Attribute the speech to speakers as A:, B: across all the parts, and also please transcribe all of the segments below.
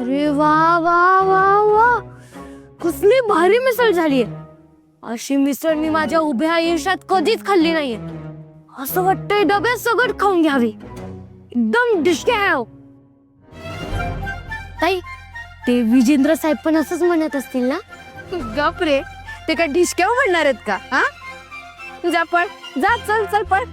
A: अरे वा वा वा वा, कसली भारी मिसळ झालीये. अशी मिसळ मी माझ्या उभ्या आयुष्यात कधीच खाल्ली नाहीये. असं वाटतंय डब्यात सगळं खाऊन घ्यावी. एकदम डिशक्याव. ताई, ते विजेंद्र साहेब पण असंच म्हणत असतील ना?
B: गप रे, ते काय ढिशक्याव म्हणणार आहेत का? हा, जा पळ, जा, चल चल पळ.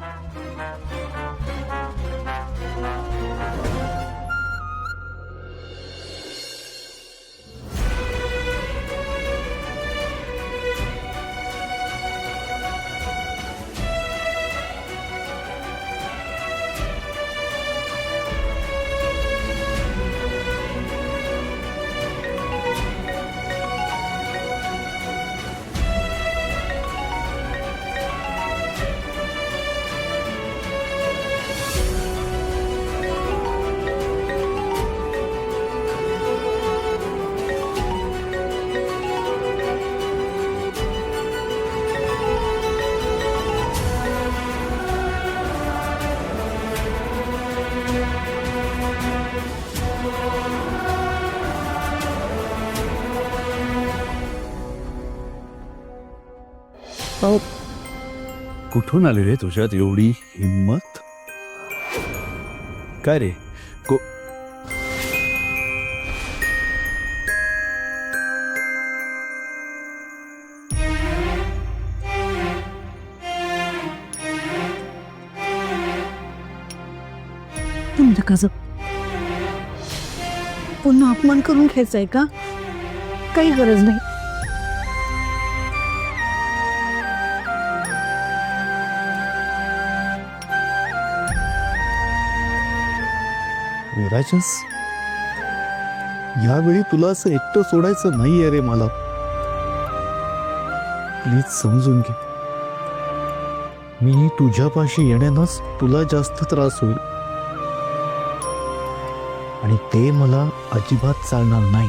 C: कुठून आली रे तुझ्यात एवढी हिम्मत? काय रे
D: पुन्हा अपमान करून घ्यायचंय का? काही गरज नाही.
E: विराजस, यावेळी तुला असं एकटं सोडायचं नाहीये रे मला. प्लीज समजून घे. मी तुझ्यापाशी येण्यानंच तुला जास्त त्रास होईल आणि ते मला अजिबात चालणार नाही.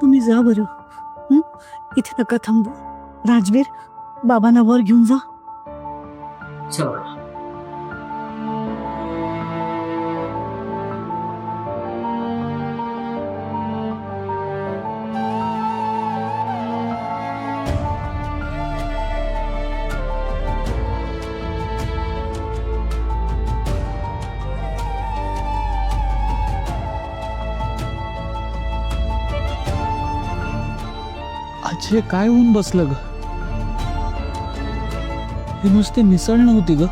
D: तुम्ही जा बरं. इथे नका थांबू. राजवीर, बाबांना वर घेऊन जा.
F: आज हे काय होऊन बसलं ग? हे नुसते मिसळ नव्हती ग,